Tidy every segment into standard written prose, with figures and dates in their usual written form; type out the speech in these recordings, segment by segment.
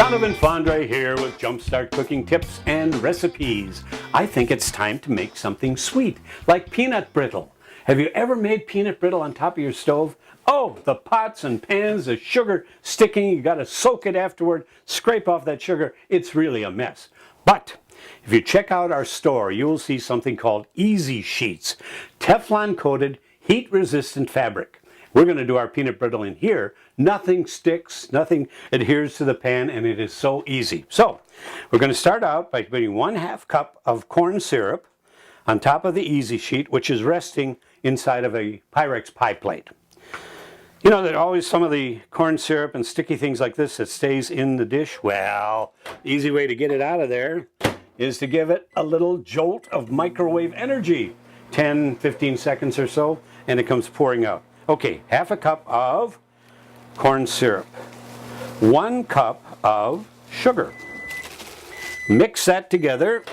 Donovan Fondre here with JumpStart cooking tips and recipes. I think it's time to make something sweet, like peanut brittle. Have you ever made peanut brittle on top of your stove? Oh, the pots and pans, the sugar sticking, you gotta soak it afterward, scrape off that sugar. It's really a mess. But if you check out our store, you will see something called Easy Sheets, Teflon coated, heat resistant fabric. We're going to do our peanut brittle in here. Nothing sticks, nothing adheres to the pan, and it is so easy. So we're going to start out by putting 1/2 cup of corn syrup on top of the Easy Sheet, which is resting inside of a Pyrex pie plate. You know, there's always some of the corn syrup and sticky things like this that stays in the dish. Well, the easy way to get it out of there is to give it a little jolt of microwave energy. 10, 15 seconds or so, and it comes pouring out. Okay, 1/2 cup of corn syrup, 1 cup of sugar. Mix that together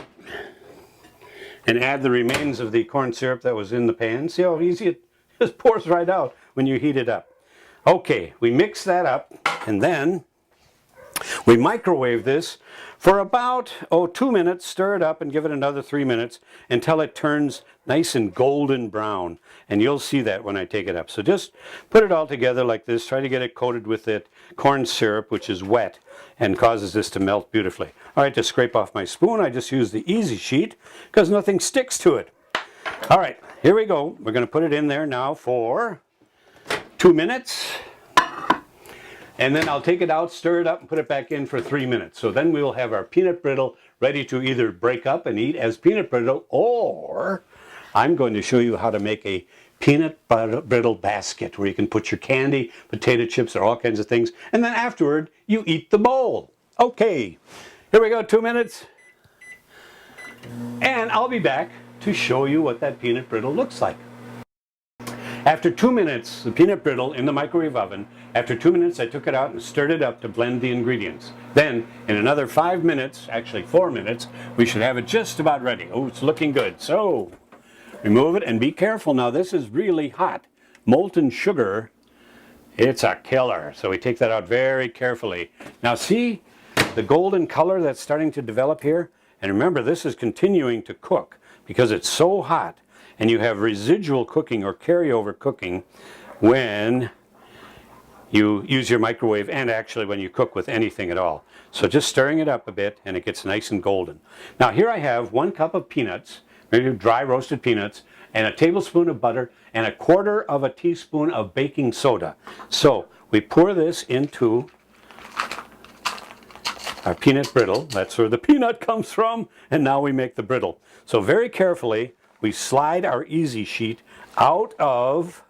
and add the remains of the corn syrup that was in the pan. See how easy it just pours right out when you heat it up. Okay, we mix that up and then we microwave this for about 2 minutes, stir it up and give it another 3 minutes until it turns nice and golden brown. And you'll see that when I take it up. So just put it all together like this. Try to get it coated with that corn syrup, which is wet and causes this to melt beautifully. All right, to scrape off my spoon, I just use the Easy Sheet because nothing sticks to it. All right, here we go. We're going to put it in there now for 2 minutes. And then I'll take it out, stir it up, and put it back in for 3 minutes. So then we will have our peanut brittle ready to either break up and eat as peanut brittle, or I'm going to show you how to make a peanut brittle basket where you can put your candy, potato chips, or all kinds of things. And then afterward, you eat the bowl. Okay, here we go, 2 minutes. And I'll be back to show you what that peanut brittle looks like. After 2 minutes, the peanut brittle in the microwave oven, after 2 minutes I took it out and stirred it up to blend the ingredients. Then, in another 5 minutes, actually 4 minutes, we should have it just about ready. Oh, it's looking good. So, remove it and be careful now. This is really hot. Molten sugar, it's a killer. So we take that out very carefully. Now see the golden color that's starting to develop here? And remember, this is continuing to cook because it's so hot. And you have residual cooking or carryover cooking when you use your microwave and actually when you cook with anything at all. So just stirring it up a bit and it gets nice and golden. Now here I have 1 cup of peanuts, maybe dry roasted peanuts, and a tablespoon of butter and 1/4 teaspoon of baking soda. So we pour this into our peanut brittle. That's where the peanut comes from, and now we make the brittle. So very carefully, we slide our Easy Sheet out of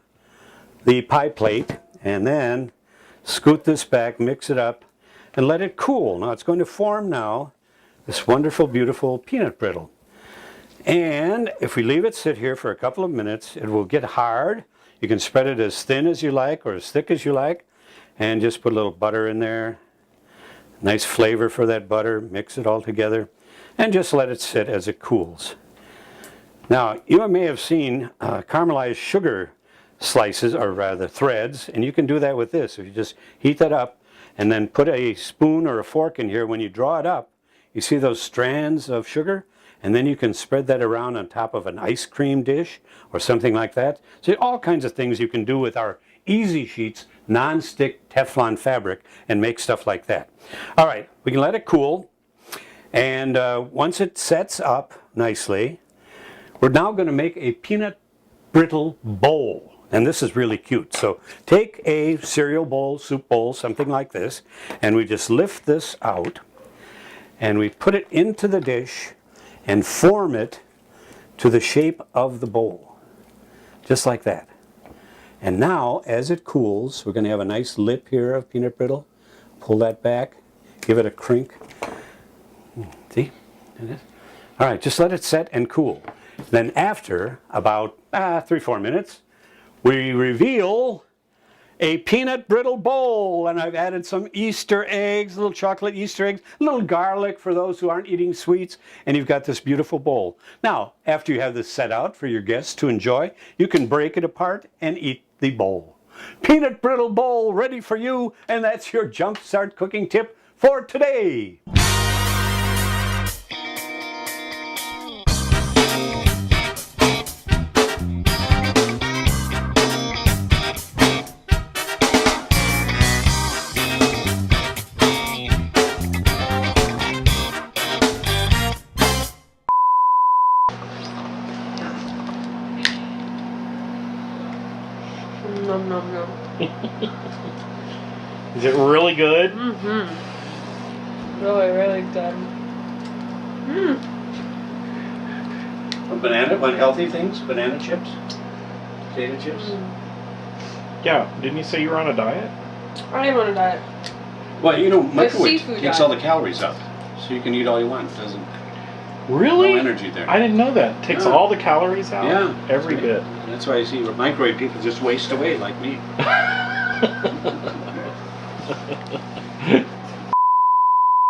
the pie plate and then scoot this back, mix it up, and let it cool. Now it's going to form now this wonderful, beautiful peanut brittle. And if we leave it sit here for a couple of minutes, it will get hard. You can spread it as thin as you like or as thick as you like, and just put a little butter in there. Nice flavor for that butter. Mix it all together and just let it sit as it cools. Now, you may have seen caramelized sugar slices, or rather threads, and you can do that with this. If you just heat that up and then put a spoon or a fork in here, when you draw it up, you see those strands of sugar, and then you can spread that around on top of an ice cream dish or something like that. So all kinds of things you can do with our Easy Sheets non-stick Teflon fabric and make stuff like that. All right, we can let it cool, and once it sets up nicely, we're now going to make a peanut brittle bowl, and this is really cute. So take a cereal bowl, soup bowl, something like this, and we just lift this out, and we put it into the dish and form it to the shape of the bowl, just like that. And now, as it cools, we're going to have a nice lip here of peanut brittle. Pull that back, give it a crink. See? All right, just let it set and cool. Then after about 3-4 minutes, we reveal a peanut brittle bowl, and I've added some Easter eggs, little chocolate Easter eggs, a little garlic for those who aren't eating sweets, and you've got this beautiful bowl. Now, after you have this set out for your guests to enjoy, you can break it apart and eat the bowl. Peanut brittle bowl ready for you, and that's your JumpStart cooking tip for today. Nom nom nom. Is it really good? Mm-hmm. Really, really good. Banana, one healthy things, banana chips, potato chips. Yeah, didn't you say you were on a diet? I am on a diet. Well, you know, microwave seafood takes diet. all the calories out, so you can eat all you want. It doesn't. Really? No energy there. I didn't know that. It takes Yeah. all the calories out? Yeah. Every bit. That's why you see microwave people just waste away like me.